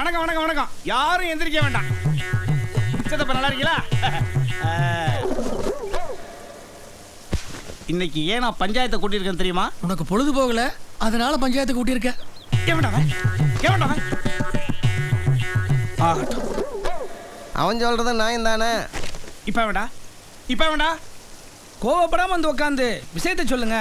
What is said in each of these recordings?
வணக்கம் வணக்கம் வணக்கம். யாரும் எந்திரிக்க வேண்டாம். சித்தப்பா நல்லா இருக்கீங்களா? இன்னைக்கு ஏன் நான் பஞ்சாயத்தை கூட்டியிருக்கேன் தெரியுமா? உனக்கு பொழுது போகல, அதனால பஞ்சாயத்தை கூட்டியிருக்கேன். அவன் சொல்றது நான் தானே. இப்ப வேண்டா கோவப்படாம வந்து உட்காந்து விஷயத்தை சொல்லுங்க.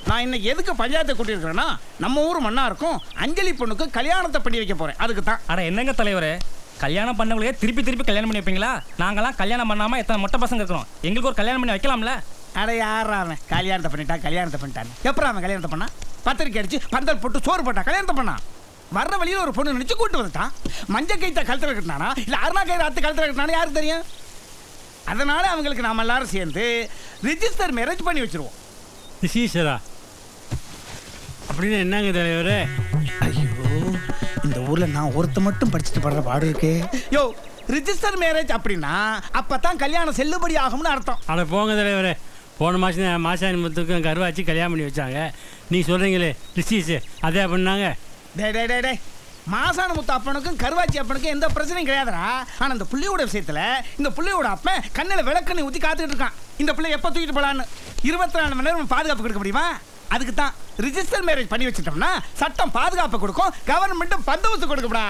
நான் இன்னைக்கு எதுக்கு பஞ்சாயத்தை கூட்டியிருக்கிறேன்னா, நம்ம ஊர் மண்ணா இருக்கும் அஞ்சலி பொண்ணுக்கு கல்யாணத்தை பண்ணி வைக்க போறேன். அதுக்கு தான். அட என்னங்க தலைவரே, கல்யாணம் பண்ணவங்களே திருப்பி கல்யாணம் பண்ணி வைப்பீங்களா? நாங்களாம் கல்யாணம் பண்ணாம எத்தனை மொட்டை பசங்க இருக்கிறோம், எங்களுக்கு ஒரு கல்யாணம் பண்ணி வைக்கலாம்ல? அட யாரா அவன் கல்யாணத்தை பண்ணிட்டான் எப்பறம் அவன் கல்யாணத்தை பண்ணா? பத்திரிக்கை அடிச்சு பந்தல் போட்டு சோறு போட்டா கல்யாணத்தை பண்ணா? வர்ற வழியில் ஒரு பொண்ணு நினைச்சு கூட்டு வந்துட்டான். மஞ்சள் கைத்த கழுத்துல கட்டினானா இல்ல அருணா கயிறு அத்து கழுத்துல கட்டினானா யாருக்கு தெரியும்? அதனால அவங்களுக்கு நாம எல்லாரும் சேர்ந்து ரிஜிஸ்டர் மேரேஜ் பண்ணி வச்சிருவோம். ரிஜிஸ்டரா அப்படின்னு என்னங்க தலைவரே? ஐயோ, இந்த ஊர்ல நான் ஒருத்த மட்டும் படிச்சுட்டு படுற பாடு இருக்கே. யோ, ரிஜிஸ்டர் மேரேஜ் அப்படின்னா அப்பதான் கல்யாணம் செல்லுபடி ஆகும்னு அர்த்தம். அட போங்க தலைவரே, போன மாதம் மாசாணி முத்துக்கும் கருவாச்சி கல்யாணம் பண்ணி வச்சாங்க. நீ சொல்கிறீங்களே ரிஜிஸ்டர், அதே பண்ணாங்க. டே மாசான முத்து அப்பனுக்கும் கருவாச்சி அப்பனுக்கும் எந்த பிரச்சனையும் கிடையாதுடா. ஆனா இந்த புள்ளியோட விஷயத்துல இந்த புள்ளியோட அப்பன் கண்ணில் விளக்கண்ணி ஊற்றி காத்துக்கிட்டு இருக்கான். இந்த பிள்ளை எப்போ தூக்கிட்டு போலான்னு 24 மணி நேரம் பாதுகாப்பு கொடுக்க முடியுமா? அதுக்கு தான் ரிஜிஸ்டர் மேரேஜ் பண்ணி வச்சுட்டோம்னா சட்டம் பாதுகாப்பு கொடுக்கும், கவர்மெண்ட்டும் பந்தோபஸ்து கொடுக்கப்படா.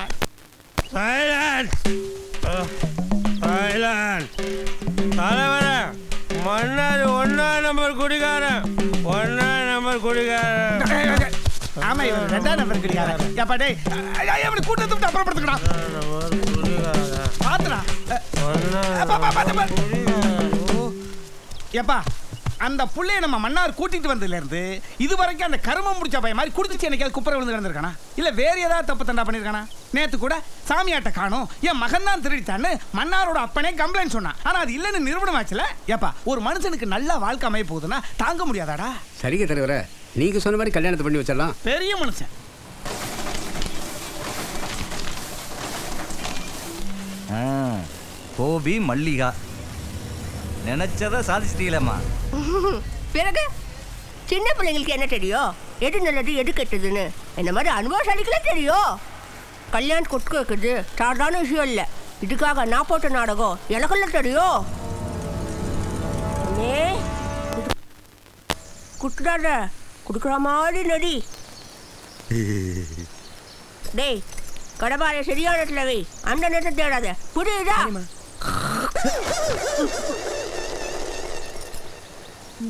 தலைவரே, மன்னார் 1ஆம் நம்பர் குடிகாரன். ஆமா, இவர் 2ஆம் நம்பர் குடிகாரன். எப்பா டேய், எப்படி கூட்டத்தை அப்புறப்படுத்துக்கடா பாத்துடா. எப்பா அந்த புள்ளைய நம்ம மன்னார் கூட்டிட்டு வந்ததுல இருந்து இது வரைக்கும் அந்த கருமம் முடிச்ச பையன் மாதிரி குடிச்சு எனக்கு குப்பரை விழுந்து கிடந்திருக்கானா? இல்ல வேற ஏதாவது தப்பு தண்டா பண்ணிருக்கானா? நேத்து கூட சாமியாட்ட காணும், என் மகன் தான் திருடித்தான்னு மன்னாரோட அப்பனே கம்ப்ளைண்ட் சொன்னான். ஆனா அது இல்லன்னு நிரூபணம் ஆச்சுல. ஏப்பா ஒரு மனுஷனுக்கு நல்ல வாழ்க்கை அமைய போகுதுன்னா தாங்க முடியாதாடா? சரிங்க தலைவரே, நீங்க சொன்ன மாதிரி கல்யாணத்தை பண்ணி வச்சிடலாம். பெரிய மனுஷன். கோபி மல்லிகா நினைச்சத சாதிச்சிட்டீங்களேம்மா. பிறகு சின்ன பிள்ளைங்களுக்கு என்ன தெரியும், எது நல்லது எது கெட்டதுன்னு? என்ன மாதிரி அனுபவசாலிக்கெல்லாம் தெரியும். கல்யாணம் கொட்டு வைக்கிறது சாதாரண விஷயம் இல்லை. இதுக்காக நான் போட்ட நாடகம் எனக்கெல்லாம் தெரியும். குட்டுடாத, குடுக்குற மாதிரி நடி. டேய், கடபாரை சரியான இடத்துல வை, அந்த நேரத்தை தேடாத, புரியுதா?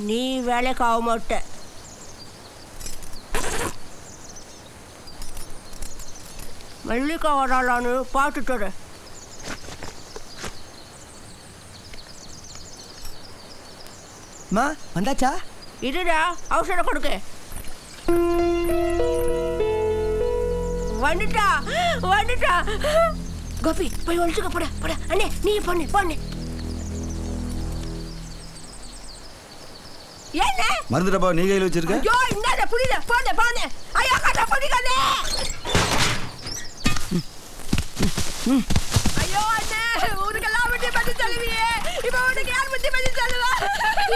நீ வேலைக்கு ஆக மாட்ட. மல்லிகா வராளான்னு பார்த்துட்டு வந்தாச்சா? இதுடா அவசரம் கொடுக்க. வந்துட்டா. கோபி போய் ஒழிச்சுக்க. போட அண்ணே, நீ பண்ணு. என்ன மருந்து டப்பா நீ கையில் வச்சிருக்க? ஐயோ, இந்தாத புடிடா. போனே. ஐயோ, கட்ட புடிக்கலே. ஐயோ அண்ணே, ஊருக்கெல்லாம் விட்டு பத்தி சொல்லுவியே, இப்போ உனக்கு யார் பத்தி பத்தி சொல்லுவா?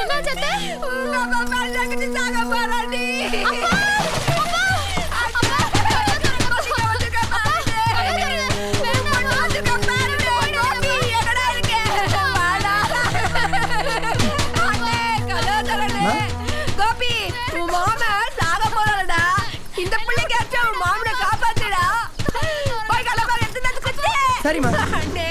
என்ன சத்தே? உங்க அம்மா மேலக்கிட்டு சாக போறாடி. கோபி, உன் மாமா சாக போறாடா. இந்த பிள்ளைக்கு மாமனை காப்பாத்துடா. போய் கலப்பாக எடுத்து குத்து. சரிம்மா. அண்ணே,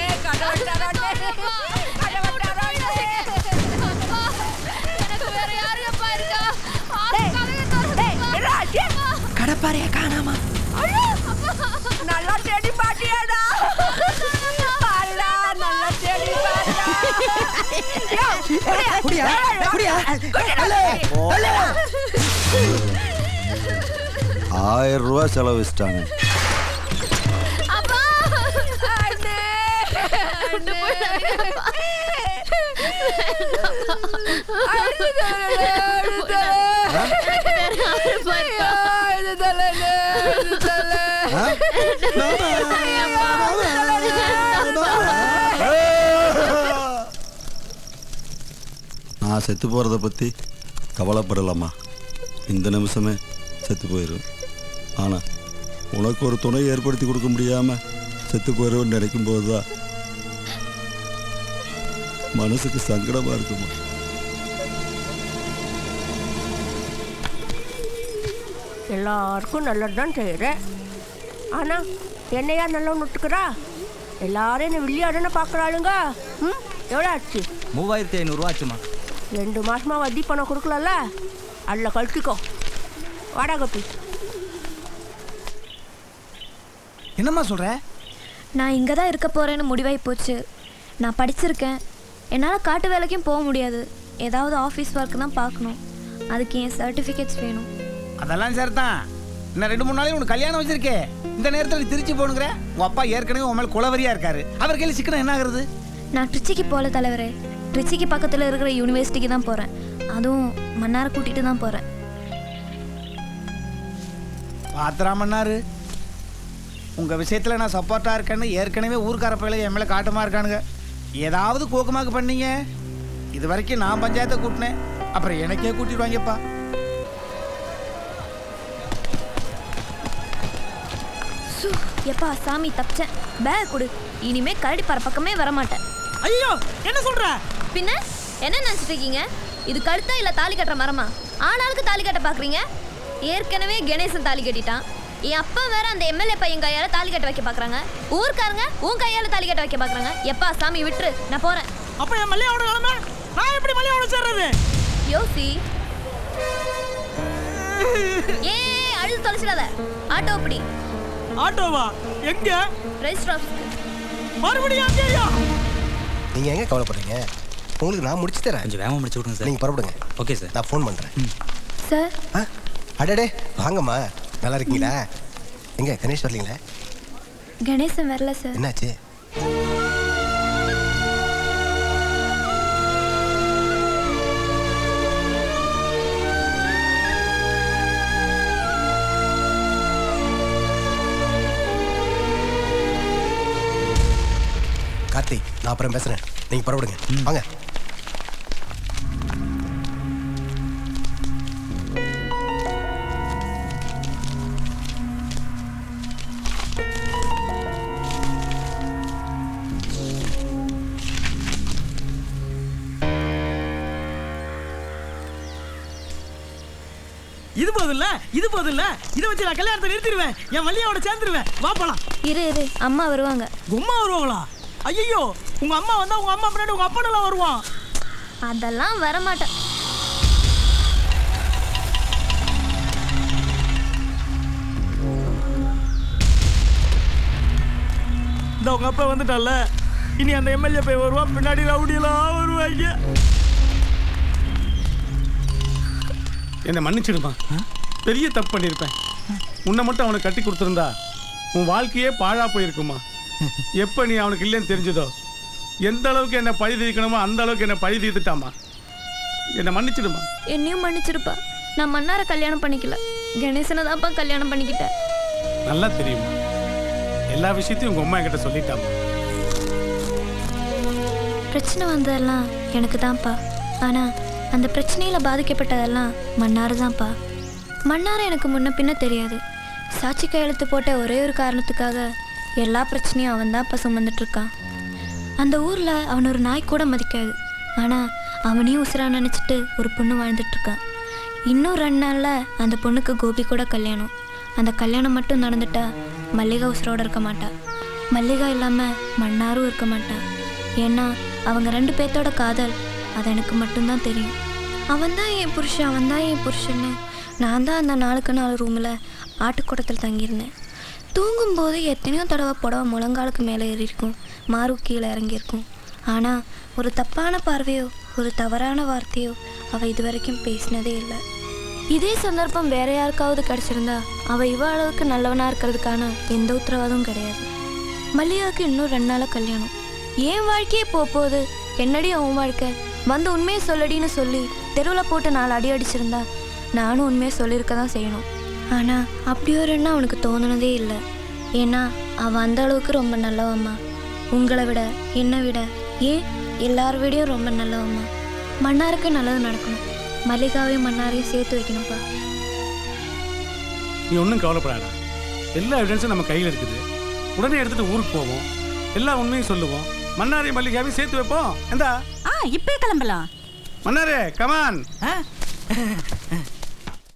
கடப்பாறைய காணாமா? நல்லா தேடி பாட்டியாடா. நல்லா தேடி பாட்டியா. 1000 ரூபாய் செலவிச்சிட்டாங்க. நான் செத்து போகிறத பற்றி கவலைப்படலாமா? இந்த நிமிஷமே செத்து போயிடும். ஆனால் உனக்கு ஒரு துணை ஏற்படுத்தி கொடுக்க முடியாம செத்து போயிடுவோன்னு நினைக்கும் போதுதான் மனசுக்கு சங்கடமா இருக்குமா. எல்லாருக்கும் நல்லது தான் செய்கிறேன். ஆனால் என்னையா நல்லவன்னு விட்டுக்கிறா? எல்லாரும் என்னை வில்லியாடுன்னு பார்க்குறாளுங்க. ம், எவ்வளோ ஆச்சு? 3500 ஆச்சுமா. 2 மாசமா வட்டி பணம் கொடுக்கலல்ல, அதில் கழிச்சிக்கோ. வாடா கோப்பி. என்னம்மா சொல்ற? நான் இங்கே தான் இருக்க போகிறேன்னு முடிவாகி போச்சு. நான் படிச்சிருக்கேன். என்னால் காட்டு வேலைக்கும் போக முடியாது. ஏதாவது ஆஃபீஸ் ஒர்க் தான் பார்க்கணும். அதுக்கு என் சர்டிஃபிகேட்ஸ் வேணும். அதெல்லாம் சரி தான். இன்னும் 2-3 நாளைக்கு உனக்கு கல்யாணம் வச்சிருக்கே. இந்த நேரத்தில் நீ திருச்சி போகணுங்கிற? உன் அப்பா ஏற்கனவே உன் மேலே குலவரியா இருக்காரு. அவர் கையில் சிக்கனம் என்ன ஆகுறது? நான் ட்ரிச்சிக்கு போகல தலைவரே. ட்ரிச்சிக்கு பக்கத்தில் இருக்கிற யூனிவர்சிட்டிக்கு தான் போகிறேன். அதுவும் மன்னாரை கூட்டிகிட்டு தான் போகிறேன். பாத்திரா மன்னாரு, உங்கள் விஷயத்தில் நான் சப்போர்ட்டாக இருக்கேன்னு ஏற்கனவே ஊர்க்கார பயில என் மேலே காட்டமாக இருக்கானுங்க. ஏதாவது கோக்கமாக்கு பண்ணீங்க, இது வரைக்கும் நான் பஞ்சாயத்தை கூட்டினேன், அப்புறம் எனக்கே கூட்டிடுவாங்கப்பா. எப்பா சாமி தப்பிச்சேன். பேக் கொடு. இனிமே கரடி பற பக்கமே வரமாட்டேன். ஐயோ, என்ன சொல்ற? பின்ன என்ன நினச்சிட்டு இருக்கீங்க? இது கழுத்தா இல்லை தாலி கட்டுற மரமா? ஆனாளுக்கு தாலி கட்ட பார்க்குறீங்க. ஏற்கனவே கணேசன் தாலி கட்டிட்டான். என் அப்பா வேற அந்த எம்எல்ஏ பையன் கையால் தாலி கட்ட வைக்க பார்க்குறாங்க. ஊர்க்காரங்க உன் கையால் தாலி கட்ட வைக்க பார்க்குறாங்க. எப்பா சாமி விட்டுரு, நான் போகிறேன். அப்ப என் மல்லியோட நிலைமை நான் எப்படி மல்லியோட சேர்றது? யோசி. ஏ அழுது தொலைச்சிடாத. ஆட்டோ அப்படி. ஆட்டோவா? எங்க? ரெஜிஸ்டர் ஆஃபீஸ்க்கு. மறுபடியும் அங்கேயா? நீங்கள் எங்கே கவலைப்படுறீங்க? உங்களுக்கு நான் முடிச்சு தரேன். கொஞ்சம் வேகமாக முடிச்சு விட்ருங்க சார். நீங்கள் புறப்படுங்க. Okay sir. நான் ஃபோன் பண்ணுறேன். சார். அடடே வாங்கம்மா, நல்லா இருக்கீங்களா? எங்கே கணேஷ் வரலீங்களா? கணேசன் வரல சார். என்னாச்சு? கார்த்தி, நான் அப்புறம் பேசுகிறேன். நீங்கள் புறப்படுங்க. வாங்க. இது போதில்ல, இது போதில்ல. இதை வச்சு நான் கல்யாணத்தை நிறுத்திடுவேன். என் மல்லியோட சேர்ந்துருவேன். வா போலாம். இரு இரு, அம்மா வருவாங்க. உம்மா வருவாங்களா? ஐயோ, உங்க அம்மா வந்தா உங்க அம்மா முன்னாடி உங்க அப்பனெல்லாம் வருவான். அதெல்லாம் வரமாட்டேன். இந்த உங்க அப்பா வந்துட்டால, இனி அந்த எம்எல்ஏ போய் வருவான், பின்னாடி ரவுடியெல்லாம் வருவாங்க. என்னை மன்னிச்சிடுமா, பெரிய தப்பு பண்ணியிருப்பேன். உன்னை மட்டும் அவனுக்கு கட்டி கொடுத்துருந்தா உன் வாழ்க்கையே பாழா போயிருக்குமா. எப்போ நீ அவனுக்கு இல்லைன்னு தெரிஞ்சதோ, எந்த அளவுக்கு என்னை பழி தீர்க்கணுமோ அந்த அளவுக்கு என்னை பழி தீர்த்துட்டாமா. என்னை மன்னிச்சிடுமா. என்னையும் மன்னிச்சிருப்பா. நான் மன்னாரை கல்யாணம் பண்ணிக்கல, கணேசனை தான்ப்பா கல்யாணம் பண்ணிக்கிட்டேன். நல்லா தெரியுமா, எல்லா விஷயத்தையும் உங்கள் அம்மா என்கிட்ட சொல்லிட்டாமா. பிரச்சனை வந்ததெல்லாம் எனக்கு தான்ப்பா. ஆனால் அந்த பிரச்சனையில் பாதிக்கப்பட்டதெல்லாம் மன்னார் தான்ப்பா. மன்னாரை எனக்கு முன்ன பின்ன தெரியாது. சாட்சி கையெழுத்து போட்ட ஒரே ஒரு காரணத்துக்காக எல்லா பிரச்சனையும் அவன் தான்ப்பா சுமந்துட்டுருக்கான். அந்த ஊரில் அவன் ஒரு நாய் கூட மதிக்காது. ஆனால் அவனையும் உசுராக நினச்சிட்டு ஒரு பொண்ணு வாழ்ந்துட்டுருக்கான். இன்னும் 2 நாளில் அந்த பொண்ணுக்கு கோபி கூட கல்யாணம். அந்த கல்யாணம் மட்டும் நடந்துட்டா மல்லிகா உசுரோடு இருக்க மாட்டா. மல்லிகா இல்லாமல் மன்னாரும் இருக்க மாட்டான். ஏன்னா அவங்க 2 பேர்த்தோட காதல் அது எனக்கு மட்டும்தான் தெரியும். அவன்தான் என் புருஷன், அவன்தான் என் புருஷன்னு நான் தான் அந்த 4க்கு 4 ரூமில் ஆட்டுக்கூடத்தில் தங்கியிருந்தேன். தூங்கும்போது எத்தனையோ தடவை புடவை முழங்காலுக்கு மேலே ஏறியிருக்கும், மாறு கீழே இறங்கியிருக்கும். ஆனால் ஒரு தப்பான பார்வையோ ஒரு தவறான வார்த்தையோ அவள் இது வரைக்கும் பேசினதே இல்லை. இதே சந்தர்ப்பம் வேற யாருக்காவது கிடச்சிருந்தா அவள் இவ அளவுக்கு நல்லவனாக இருக்கிறதுக்கான எந்த உத்தரவாதமும் கிடையாது. மல்லிகாவுக்கு இன்னும் 2 நாளில் கல்யாணம். என் வாழ்க்கையே போகுது, என்னடி அவன் வாழ்க்கை, வந்து உண்மையை சொல்லடின்னு சொல்லி தெருவில் போட்டு 4 அடி அடிச்சிருந்தா நானும் உண்மையை சொல்லியிருக்க தான் செய்யணும். ஆனால் அப்படி ஒரு எண்ணம் அவனுக்கு தோணுனதே இல்லை. ஏன்னா அவன் அந்த அளவுக்கு ரொம்ப நல்லவம்மா. உங்களை விட, என்னை விட, ஏன் எல்லார் விடையும் ரொம்ப நல்லவம்மா. மன்னாருக்கு நல்லது நடக்கணும். மல்லிகாவையும் மன்னாரையும் சேர்த்து வைக்கணும்ப்பா. நீ ஒன்றும் கவலைப்படாடா. எல்லா எவிடன்ஸும் நம்ம கையில் இருக்குது. உடனே எடுத்துட்டு ஊருக்கு போவோம், எல்லா உண்மையும் சொல்லுவோம், மன்னாரையும் மல்லிகாவையும் சேர்த்து வைப்போம். எந்தா இப்பே கிளம்பலாம். மன்னாரே கமான்.